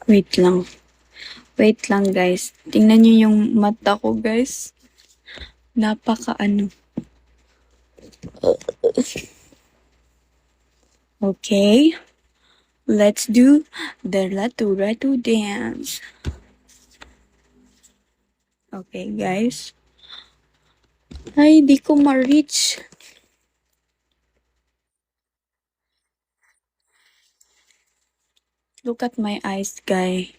Wait lang. Wait lang, guys. Tingnan nyo yung mata ko, guys. Napaka ano. Okay. Let's do the ratu-ratu dance. Okay, guys. Ay, di ko ma-reach. Look at my eyes, guy.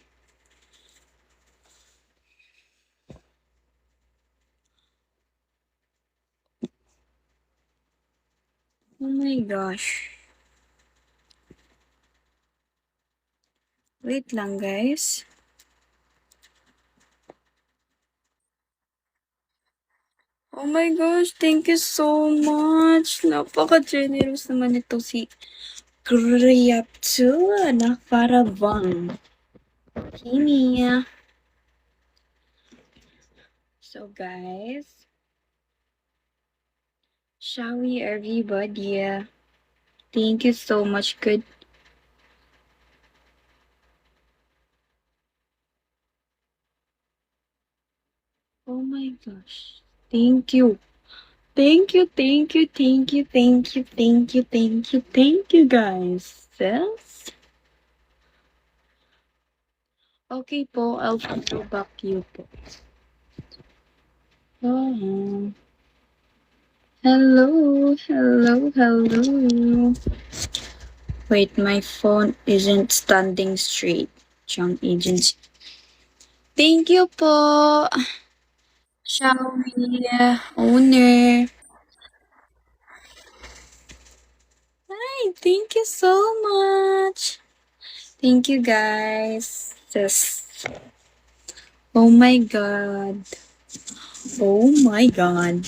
Oh my gosh. Wait lang, guys. Oh my gosh, thank you so much. Napaka-generous naman ito si Kriyaptu na para bang. Kini. So guys, shall we everybody? Thank you so much. Good. Oh my gosh. Thank you. Thank you, thank you, thank you, thank you, thank you, thank you, thank you guys. Yes. Okay po, I'll follow back you po. Oh. Hello, hello, hello. Wait, my phone isn't standing straight. Junk agency. Thank you po. Shall we, owner? Hi, thank you so much. Thank you guys. Just, oh my god. Oh my god.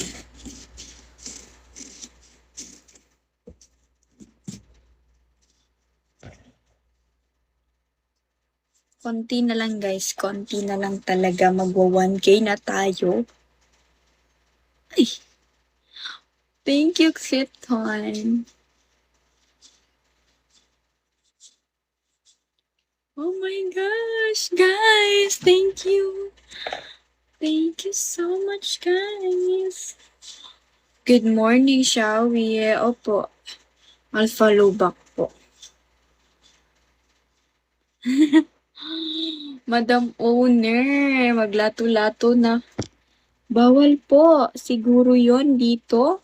Konti na lang guys, konti na lang talaga, magwa 1K na tayo. Ay, thank you, Kiton. Oh my gosh, guys, thank you. Thank you so much, guys. Good morning, shall we? Opo, I'll follow back po. Madam Owner, maglato-lato na. Bawal po. Siguro yon dito.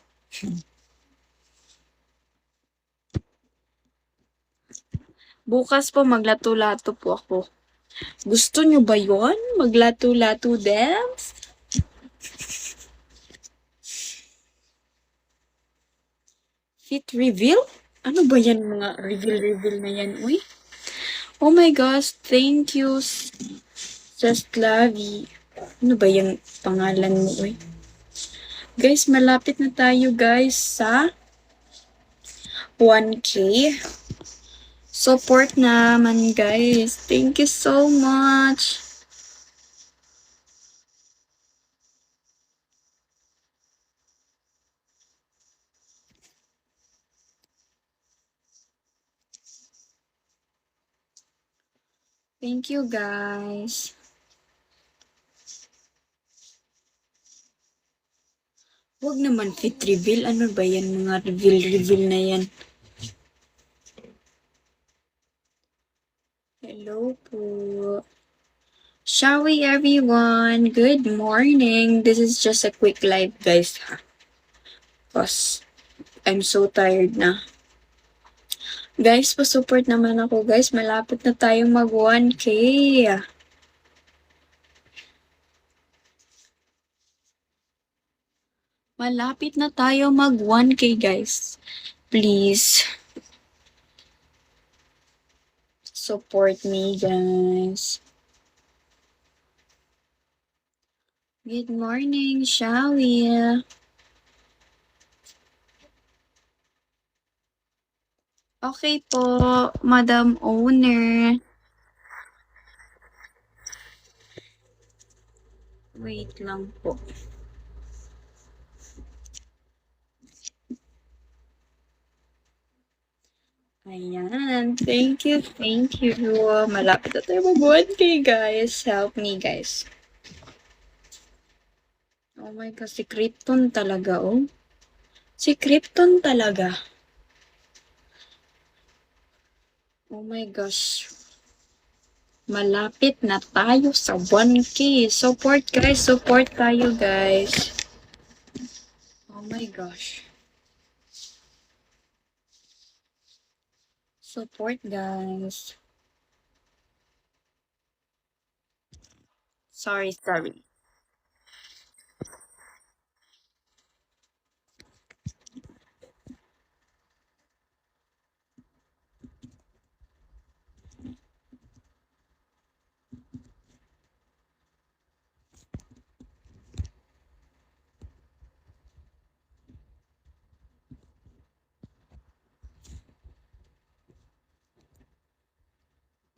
Bukas po maglato-lato po ako. Gusto nyo ba yon? Maglato-lato dance? Fit reveal? Ano ba yan mga reveal na yan, uy? Oh my gosh, thank you, Sestlavi. Ano ba yung pangalan mo, uy? Guys, malapit na tayo, guys, sa 1K. Support naman, guys. Thank you so much. Thank you, guys. Huwag naman fit reveal. Ano ba yan? Mga reveal na yan. Hello po. Shall we, everyone? Good morning. This is just a quick live, guys. Because I'm so tired na. Guys, pa-support naman ako, guys. Malapit na tayong mag 1K. Malapit na tayo mag 1K, guys. Please. Support me, guys. Good morning, shall we? Okay po, Madam Owner. Wait lang po. Ayan. Thank you, thank you. Malapit na tayo mag-1K, guys. Help me, guys. Oh my God, si Krypton talaga, oh. Si Krypton talaga. Oh my gosh. Malapit na tayo sa 1K. Support, guys. Support tayo, guys. Oh my gosh. Support, guys. Sorry, sorry.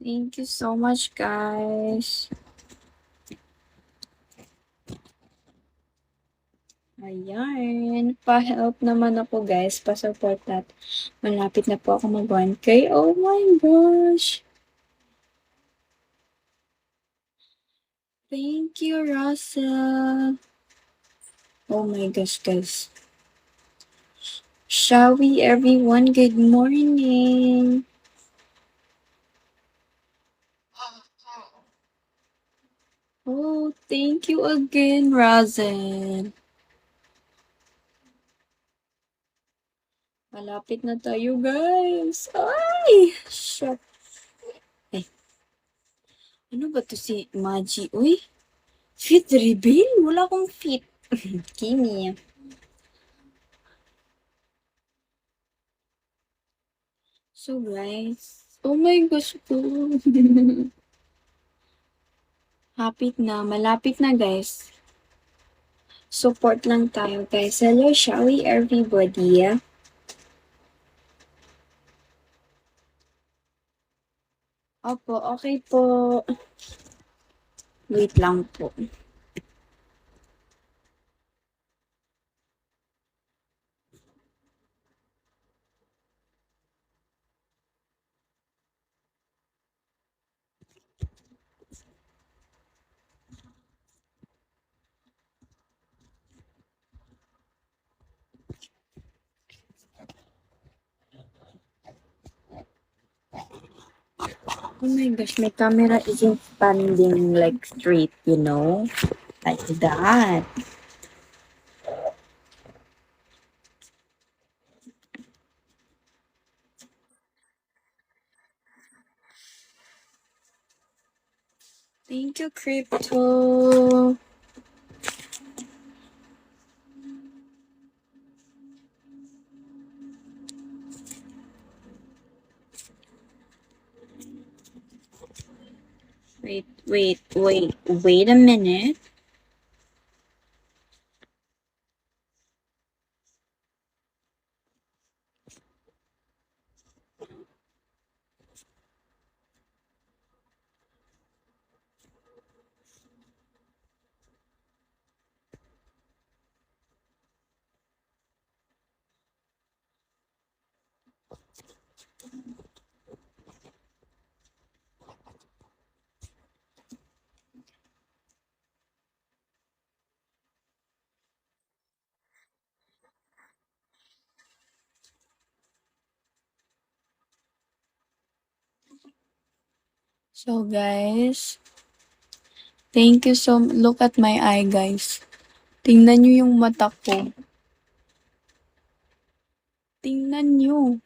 Thank you so much, guys. Ayan. Pa-help naman ako, guys. Pa-support natin. Malapit na po ako mag 1K. Oh my gosh. Thank you, Russell. Oh my gosh, guys. Shall we, everyone? Good morning. Oh, thank you again, Russell. Malapit na tayo, guys. Ay! Shit. Eh, ano ba to si Maji? Uy, fit reveal? Wala akong fit. Kimi. So, guys. Oh my gosh po. Hapit na. Malapit na, guys. Support lang tayo, guys. Hello, shall we, everybody? Opo, okay po. Wait lang po. Oh my gosh, my camera isn't standing like straight, you know? Like that. Thank you, Crypto. Wait a minute. So, guys, thank you so much. Look at my eye, guys. Tingnan nyo yung mata ko. Tingnan nyo.